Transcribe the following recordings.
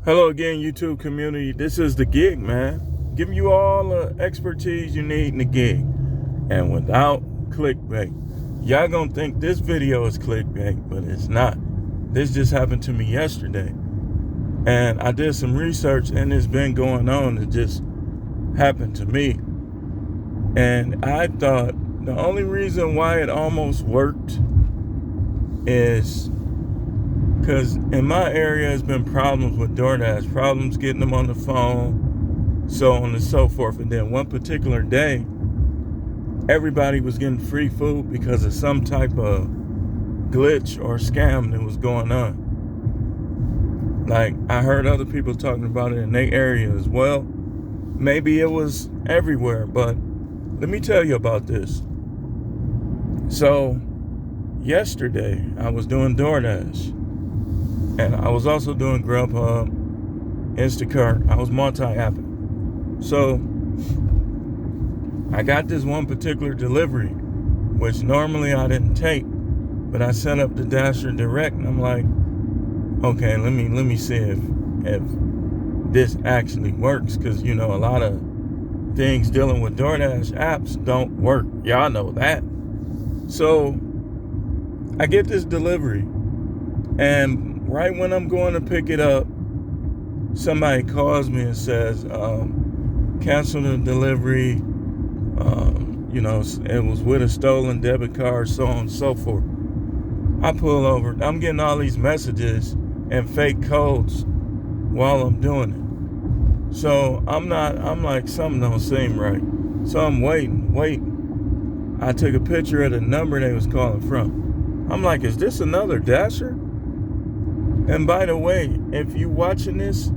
Hello again, YouTube community. This is the gig, man. Giving you all the expertise you need in the gig. And without clickbait. Y'all gonna think this video is clickbait, but it's not. This just happened to me yesterday. And I did some research and it's been going on. It just happened to me. And I thought the only reason why it almost worked is because in my area has been problems with Doordash, problems getting them on the phone, so on and so forth. And then one particular day, everybody was getting free food because of some type of glitch or scam that was going on. Like, I heard other people talking about it in their area as well. Maybe it was everywhere, but let me tell you about this. So, yesterday, I was doing Doordash. And I was also doing Grubhub, Instacart. I was multi-apping. So I got this one particular delivery, which normally I didn't take, but I set up the Dasher Direct, and I'm like, okay, let me see if this actually works, because you know a lot of things dealing with DoorDash apps don't work. Y'all know that. So I get this delivery, and right when I'm going to pick it up, somebody calls me and says, cancel the delivery. It was with a stolen debit card, so on and so forth. I pull over. I'm getting all these messages and fake codes while I'm doing it. So I'm like, something don't seem right. So I'm waiting. I took a picture of the number they was calling from. I'm like, is this another Dasher? And by the way, if you watching this,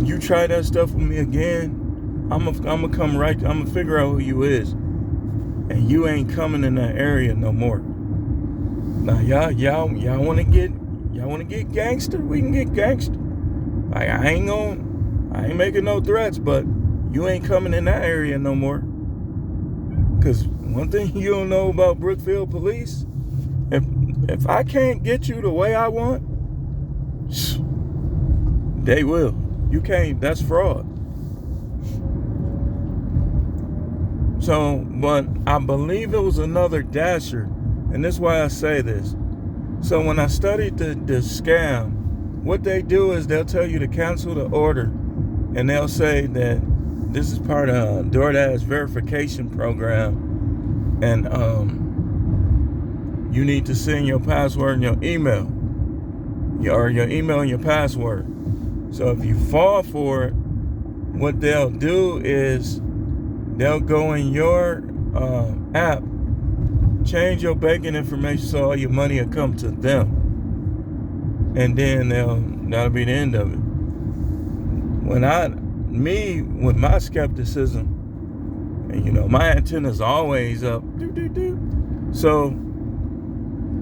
you try that stuff with me again, I'm gonna come right. I'm gonna figure out who you is, and you ain't coming in that area no more. Now y'all wanna get gangster? We can get gangster. Like, I ain't making no threats, but you ain't coming in that area no more. Cause one thing you don't know about Brookfield police, if I can't get you the way I want, they will. You can't, that's fraud. So, but I believe it was another Dasher, and this is why I say this. So when I studied the scam, what they do is they'll tell you to cancel the order, and they'll say that this is part of DoorDash verification program, and you need to send your password and your email, or your email and your password. So if you fall for it, what they'll do is they'll go in your app, change your banking information so all your money will come to them, and then that'll be the end of it. With my skepticism, and my antenna's always up, so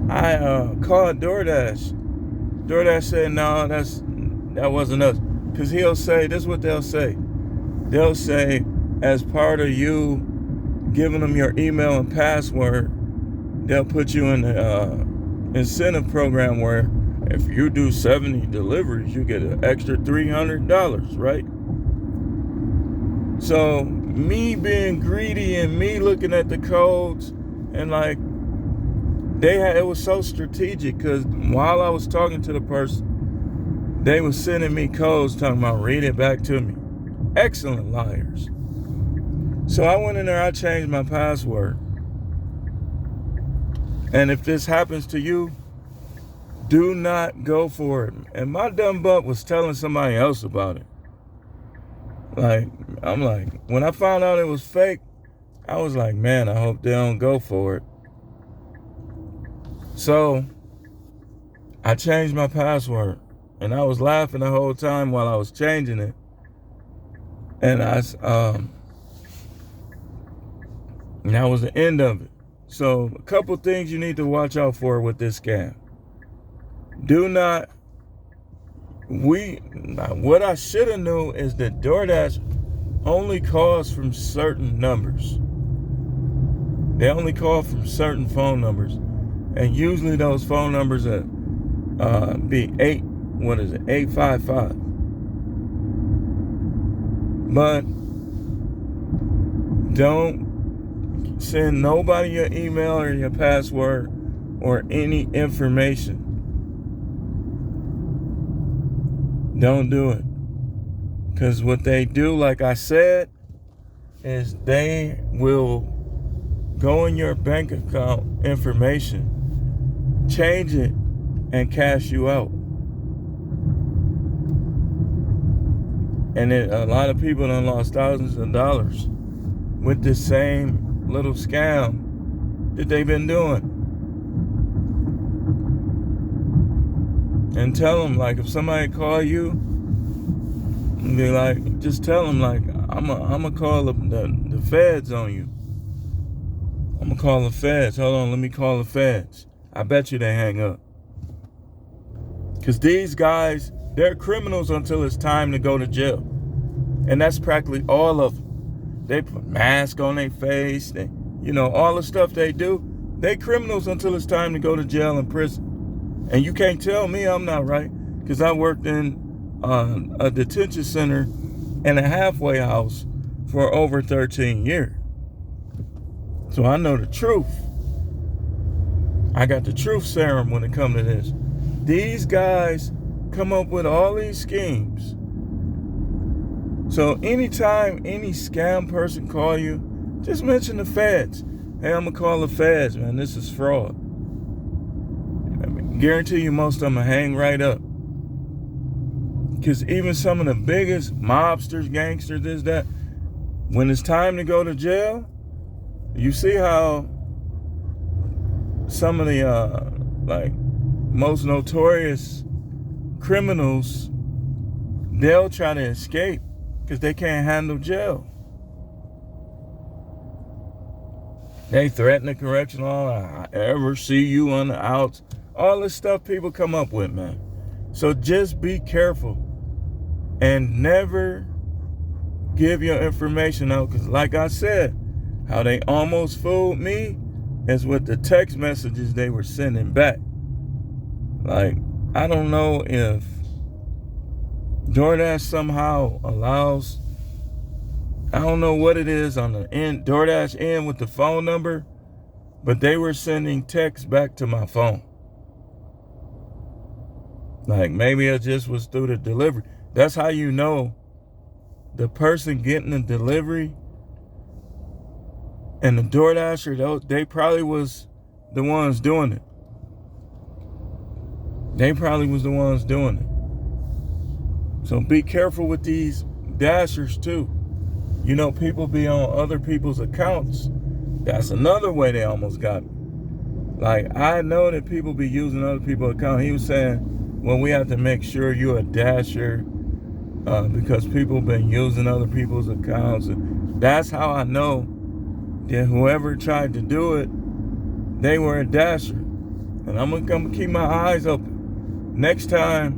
I called Doordash. Doordash said, no, that wasn't us. Because he'll say, this is what they'll say. They'll say, as part of you giving them your email and password, they'll put you in the incentive program where if you do 70 deliveries, you get an extra $300, right? So me being greedy and me looking at the codes, and like, it was so strategic, because while I was talking to the person, they were sending me codes talking about, read it back to me. Excellent liars. So I went in there, I changed my password. And if this happens to you, do not go for it. And my dumb butt was telling somebody else about it. I'm like, when I found out it was fake, I was like, man, I hope they don't go for it. So I changed my password, and I was laughing the whole time while I was changing it. And that was the end of it. So a couple things you need to watch out for with this scam. What I should have knew is that DoorDash only calls from certain numbers. They only call from certain phone numbers. And usually those phone numbers are be what is it, 855. But don't send nobody your email or your password or any information. Don't do it. Because what they do, like I said, is they will go in your bank account information, change it, and cash you out. And a lot of people done lost thousands of dollars with this same little scam that they've been doing. And tell them, like, if somebody call you, be like, just tell them, like, I'm gonna call the feds on you. I'm gonna call the feds. Hold on, let me call the feds. I bet you they hang up. Because these guys, they're criminals until it's time to go to jail. And that's practically all of them. They put masks on their face. They, all the stuff they do. They criminals until it's time to go to jail and prison. And you can't tell me I'm not right. Because I worked in a detention center and a halfway house for over 13 years. So I know the truth. I got the truth serum when it comes to this. These guys come up with all these schemes. So anytime any scam person call you, just mention the feds. Hey, I'm going to call the feds, man. This is fraud. I guarantee you most of them will hang right up. Because even some of the biggest mobsters, gangsters, this, that, when it's time to go to jail, you see how some of the most notorious criminals, they'll try to escape because they can't handle jail. They threaten the correctional, I ever see you on the outs. All this stuff people come up with, man. So just be careful and never give your information out. Because like I said, how they almost fooled me is with the text messages they were sending back. Like, I don't know if Doordash somehow allows, I don't know what it is on the end, Doordash end with the phone number, but they were sending texts back to my phone. Like, maybe it just was through the delivery. That's how you know the person getting the delivery and the DoorDasher, they probably was the ones doing it. They probably was the ones doing it. So be careful with these dashers too. People be on other people's accounts. That's another way they almost got me. Like, I know that people be using other people's accounts. He was saying, well, we have to make sure you're a dasher because people been using other people's accounts. And that's how I know that whoever tried to do it, they were a dasher. And I'm gonna keep my eyes open. Next time,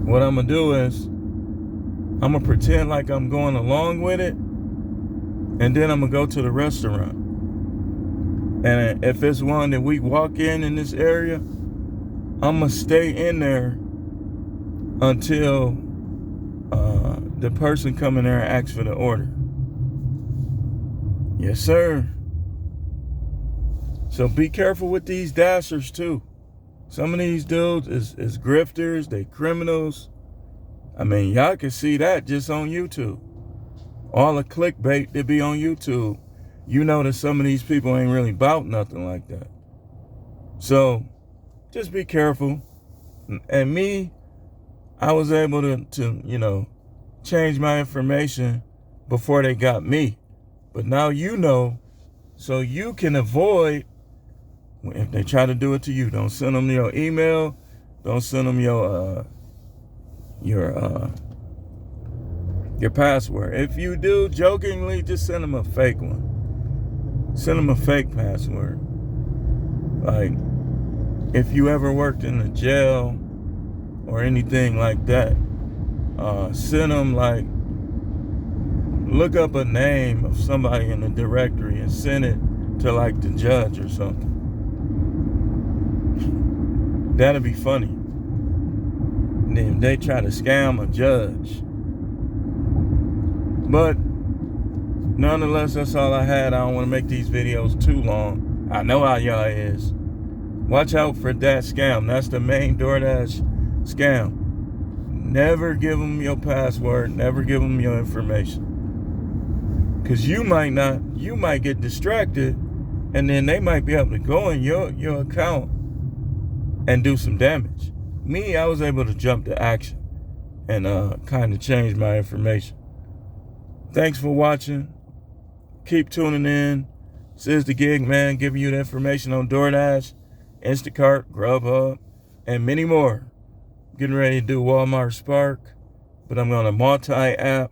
what I'm gonna do is I'm gonna pretend like I'm going along with it, and then I'm gonna go to the restaurant. And if it's one that we walk in this area, I'm gonna stay in there until the person come in there and asks for the order. Yes, sir. So be careful with these dashers too. Some of these dudes is grifters, they criminals. I mean, y'all can see that just on YouTube. All the clickbait that be on YouTube, you know that some of these people ain't really about nothing like that. So just be careful. And me, I was able to change my information before they got me. But now you know, so you can avoid if they try to do it to you. Don't send them your email. Don't send them your password. If you do, jokingly, just send them a fake one. Send them a fake password. Like, if you ever worked in a jail or anything like that, send them, like, look up a name of somebody in the directory and send it to, like, the judge or something. That'd be funny. then they try to scam a judge. But nonetheless, that's all I had. I don't want to make these videos too long. I know how y'all is. Watch out for that scam. That's the main Doordash scam. Never give them your password. Never give them your information. Because you might get distracted, and then they might be able to go in your account and do some damage. Me, I was able to jump to action and kind of change my information. Thanks for watching. Keep tuning in. This is the Gig Man, giving you the information on Doordash, Instacart, Grubhub, and many more. Getting ready to do Walmart Spark, but I'm going to multi-app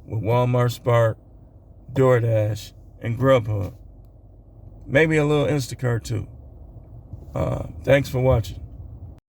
with Walmart Spark, Doordash, and Grubhub. Maybe a little Instacart too. Thanks for watching.